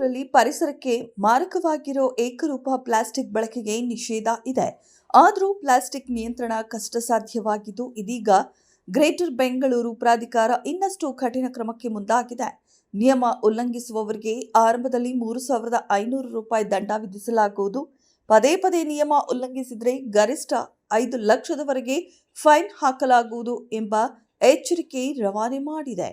ರಾಜ್ಯಗಳಲ್ಲಿ ಪರಿಸರಕ್ಕೆ ಮಾರಕವಾಗಿರೋ ಏಕರೂಪ ಪ್ಲಾಸ್ಟಿಕ್ ಬಳಕೆಗೆ ನಿಷೇಧ ಇದೆ. ಆದರೂ ಪ್ಲಾಸ್ಟಿಕ್ ನಿಯಂತ್ರಣ ಕಷ್ಟಸಾಧ್ಯವಾಗಿದ್ದು, ಇದೀಗ ಗ್ರೇಟರ್ ಬೆಂಗಳೂರು ಪ್ರಾಧಿಕಾರ ಇನ್ನಷ್ಟು ಕಠಿಣ ಕ್ರಮಕ್ಕೆ ಮುಂದಾಗಿದೆ. ನಿಯಮ ಉಲ್ಲಂಘಿಸುವವರಿಗೆ ಆರಂಭದಲ್ಲಿ 3,500 ರೂಪಾಯಿ ದಂಡ ವಿಧಿಸಲಾಗುವುದು. ಪದೇ ಪದೇ ನಿಯಮ ಉಲ್ಲಂಘಿಸಿದರೆ ಗರಿಷ್ಠ 5 ಲಕ್ಷದವರೆಗೆ ಫೈನ್ ಹಾಕಲಾಗುವುದು ಎಂಬ ಎಚ್ಚರಿಕೆ ರವಾನೆ ಮಾಡಿದೆ.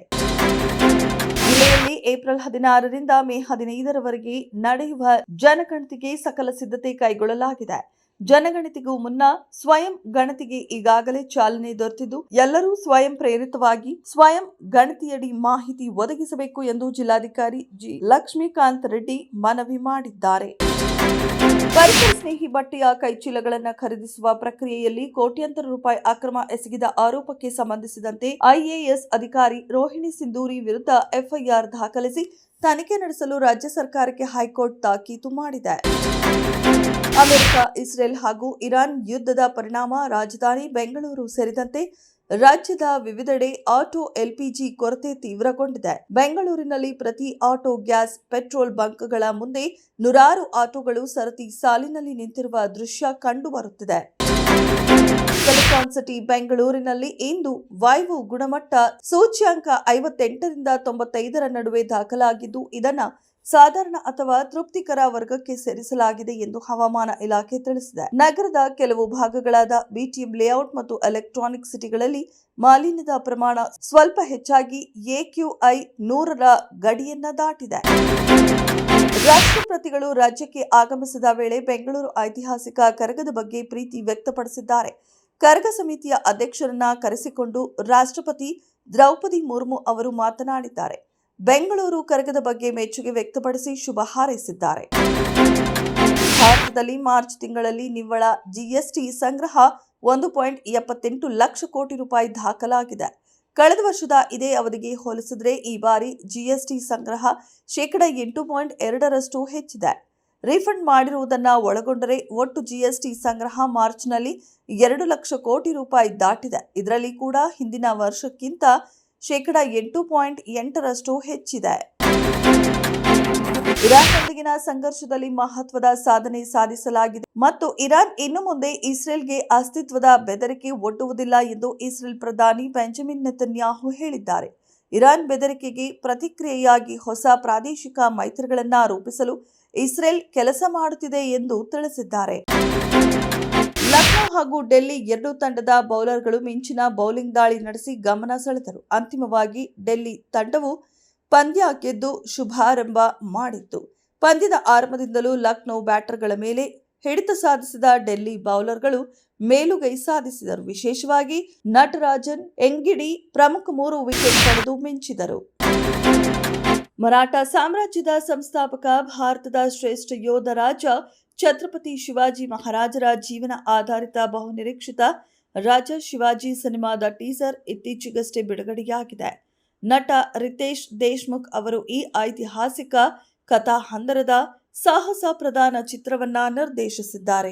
ಜಿಲ್ಲೆಯಲ್ಲಿ ಏಪ್ರಿಲ್ 16ರಿಂದ ಮೇ 15ರವರೆಗೆ ನಡೆಯುವ ಜನಗಣತಿಗೆ ಸಕಲ ಸಿದ್ಧತೆ ಕೈಗೊಳ್ಳಲಾಗಿದೆ. ಜನಗಣತಿಗೂ ಮುನ್ನ ಸ್ವಯಂ ಗಣತಿಗೆ ಈಗಾಗಲೇ ಚಾಲನೆ ದೊರೆತಿದ್ದು, ಎಲ್ಲರೂ ಸ್ವಯಂ ಪ್ರೇರಿತವಾಗಿ ಸ್ವಯಂ ಗಣತಿಯಡಿ ಮಾಹಿತಿ ಒದಗಿಸಬೇಕು ಎಂದು ಜಿಲ್ಲಾಧಿಕಾರಿ ಜಿ. ಲಕ್ಷ್ಮೀಕಾಂತ್ ರೆಡ್ಡಿ ಮನವಿ ಮಾಡಿದ್ದಾರೆ. ಪರಿಸರ ಸ್ನೇಹಿ ಬಟ್ಟೆಯ ಕೈಚೀಲಗಳನ್ನು ಖರೀದಿಸುವ ಪ್ರಕ್ರಿಯೆಯಲ್ಲಿ ಕೋಟ್ಯಾಂತರ ರೂಪಾಯಿ ಅಕ್ರಮ ಎಸಗಿದ ಆರೋಪಕ್ಕೆ ಸಂಬಂಧಿಸಿದಂತೆ ಐಎಎಸ್ ಅಧಿಕಾರಿ ರೋಹಿಣಿ ಸಿಂಧೂರಿ ವಿರುದ್ಧ ಎಫ್ಐಆರ್ ದಾಖಲಿಸಿ ತನಿಖೆ ನಡೆಸಲು ರಾಜ್ಯ ಸರ್ಕಾರಕ್ಕೆ ಹೈಕೋರ್ಟ್ ತಾಕೀತು ಮಾಡಿದೆ. ಅಮೆರಿಕ, ಇಸ್ರೇಲ್ ಹಾಗೂ ಇರಾನ್ ಯುದ್ಧದ ಪರಿಣಾಮ ರಾಜಧಾನಿ ಬೆಂಗಳೂರು ಸೇರಿದಂತೆ ರಾಜ್ಯದ ವಿವಿಧೆಡೆ ಆಟೋ ಎಲ್ಪಿಜಿ ಕೊರತೆ ತೀವ್ರಗೊಂಡಿದೆ. ಬೆಂಗಳೂರಿನಲ್ಲಿ ಪ್ರತಿ ಆಟೋ ಗ್ಯಾಸ್ ಪೆಟ್ರೋಲ್ ಬಂಕ್ಗಳ ಮುಂದೆ ನೂರಾರು ಆಟೋಗಳು ಸರತಿ ಸಾಲಿನಲ್ಲಿ ನಿಂತಿರುವ ದೃಶ್ಯ ಕಂಡುಬರುತ್ತಿದೆ. ಟೆಲಿಕಾಂ ಸಿಟಿ ಬೆಂಗಳೂರಿನಲ್ಲಿ ಇಂದು ವಾಯು ಗುಣಮಟ್ಟ ಸೂಚ್ಯಂಕ 58ರಿಂದ 95ರ ನಡುವೆ ದಾಖಲಾಗಿದ್ದು, ಇದನ್ನು ಸಾಧಾರಣ ಅಥವಾ ತೃಪ್ತಿಕರ ವರ್ಗಕ್ಕೆ ಸೇರಿಸಲಾಗಿದೆ ಎಂದು ಹವಾಮಾನ ಇಲಾಖೆ ತಿಳಿಸಿದೆ. ನಗರದ ಕೆಲವು ಭಾಗಗಳಾದ ಬಿಟಿಎಂ ಲೇಔಟ್ ಮತ್ತು ಎಲೆಕ್ಟ್ರಾನಿಕ್ ಸಿಟಿಗಳಲ್ಲಿ ಮಾಲಿನ್ಯದ ಪ್ರಮಾಣ ಸ್ವಲ್ಪ ಹೆಚ್ಚಾಗಿ ಎಕ್ಯೂಐ 100ರ ಗಡಿಯನ್ನ ದಾಟಿದೆ. ರಾಷ್ಟ್ರಪತಿಗಳು ರಾಜ್ಯಕ್ಕೆ ಆಗಮಿಸಿದ ವೇಳೆ ಬೆಂಗಳೂರು ಐತಿಹಾಸಿಕ ಕರಗದ ಬಗ್ಗೆ ಪ್ರೀತಿ ವ್ಯಕ್ತಪಡಿಸಿದ್ದಾರೆ. ಕರಗ ಸಮಿತಿಯ ಅಧ್ಯಕ್ಷರನ್ನ ಕರೆಸಿಕೊಂಡು ರಾಷ್ಟ್ರಪತಿ ದ್ರೌಪದಿ ಮುರ್ಮು ಅವರು ಮಾತನಾಡಿದ್ದಾರೆ. ಬೆಂಗಳೂರು ಕರಗದ ಬಗ್ಗೆ ಮೆಚ್ಚುಗೆ ವ್ಯಕ್ತಪಡಿಸಿ ಶುಭ ಹಾರೈಸಿದ್ದಾರೆ. ಭಾರತದಲ್ಲಿ ಮಾರ್ಚ್ ತಿಂಗಳಲ್ಲಿ ನಿವ್ವಳ ಜಿಎಸ್ಟಿ ಸಂಗ್ರಹ 1.78 ಲಕ್ಷ ಕೋಟಿ ರೂಪಾಯಿ ದಾಖಲಾಗಿದೆ. ಕಳೆದ ವರ್ಷದ ಇದೇ ಅವಧಿಗೆ ಹೋಲಿಸಿದರೆ ಈ ಬಾರಿ ಜಿಎಸ್ಟಿ ಸಂಗ್ರಹ ಶೇಕಡ 8.2ರಷ್ಟು ಹೆಚ್ಚಿದೆ. ರೀಫಂಡ್ ಮಾಡಿರುವುದನ್ನು ಒಳಗೊಂಡರೆ ಒಟ್ಟು ಜಿಎಸ್ಟಿ ಸಂಗ್ರಹ ಮಾರ್ಚ್ನಲ್ಲಿ 2 ಲಕ್ಷ ಕೋಟಿ ರೂಪಾಯಿ ದಾಟಿದೆ. ಇದರಲ್ಲಿ ಕೂಡ ಹಿಂದಿನ ವರ್ಷಕ್ಕಿಂತ ಶೇಕಡ 8.8ರಷ್ಟು ಹೆಚ್ಚಿದೆ. ಇರಾನ್ನೊಂದಿಗಿನ ಸಂಘರ್ಷದಲ್ಲಿ ಮಹತ್ವದ ಸಾಧನೆ ಸಾಧಿಸಲಾಗಿದೆ ಮತ್ತು ಇರಾನ್ ಇನ್ನು ಮುಂದೆ ಇಸ್ರೇಲ್ಗೆ ಅಸ್ತಿತ್ವದ ಬೆದರಿಕೆ ಒಡ್ಡುವುದಿಲ್ಲ ಎಂದು ಇಸ್ರೇಲ್ ಪ್ರಧಾನಿ ಬೆಂಜಮಿನ್ ನೆತನ್ಯಾಹು ಹೇಳಿದ್ದಾರೆ. ಇರಾನ್ ಬೆದರಿಕೆಗೆ ಪ್ರತಿಕ್ರಿಯೆಯಾಗಿ ಹೊಸ ಪ್ರಾದೇಶಿಕ ಮೈತ್ರಿಗಳನ್ನು ರೂಪಿಸಲು ಇಸ್ರೇಲ್ ಕೆಲಸ ಮಾಡುತ್ತಿದೆ ಎಂದು ತಿಳಿಸಿದ್ದಾರೆ. ಲಕ್ನೋ ಹಾಗೂ ಡೆಲ್ಲಿ ಎರಡೂ ತಂಡದ ಬೌಲರ್ಗಳು ಮಿಂಚಿನ ಬೌಲಿಂಗ್ ದಾಳಿ ನಡೆಸಿ ಗಮನ ಸೆಳೆದರು. ಅಂತಿಮವಾಗಿ ಡೆಲ್ಲಿ ತಂಡವು ಪಂದ್ಯ ಗೆದ್ದು ಶುಭಾರಂಭ ಮಾಡಿತ್ತು. ಪಂದ್ಯದ ಆರಂಭದಿಂದಲೂ ಲಕ್ನೋ ಬ್ಯಾಟರ್ಗಳ ಮೇಲೆ ಹಿಡಿತ ಸಾಧಿಸಿದ ಡೆಲ್ಲಿ ಬೌಲರ್ಗಳು ಮೇಲುಗೈ ಸಾಧಿಸಿದರು. ವಿಶೇಷವಾಗಿ ನಟರಾಜನ್, ಎಂಗಿಡಿ ಪ್ರಮುಖ 3 ವಿಕೆಟ್ ಪಡೆದು ಮಿಂಚಿದರು. ಮರಾಠ ಸಾಮ್ರಾಜ್ಯದ ಸಂಸ್ಥಾಪಕ, ಭಾರತದ ಶ್ರೇಷ್ಠ ಯೋಧ ರಾಜ ಛತ್ರಪತಿ ಶಿವಾಜಿ ಮಹಾರಾಜರ ಜೀವನ ಆಧಾರಿತ ಬಹುನಿರೀಕ್ಷಿತ ರಾಜ ಶಿವಾಜಿ ಸಿನಿಮಾದ ಟೀಸರ್ ಇತ್ತೀಚೆಗಷ್ಟೇ ಬಿಡುಗಡೆಯಾಗಿದೆ. ನಟ ರಿತೇಶ್ ದೇಶ್ಮುಖ್ ಅವರು ಈ ಐತಿಹಾಸಿಕ ಕಥಾ ಹಂದರದ ಸಾಹಸ ಪ್ರಧಾನ ಚಿತ್ರವನ್ನ ನಿರ್ದೇಶಿಸಿದ್ದಾರೆ.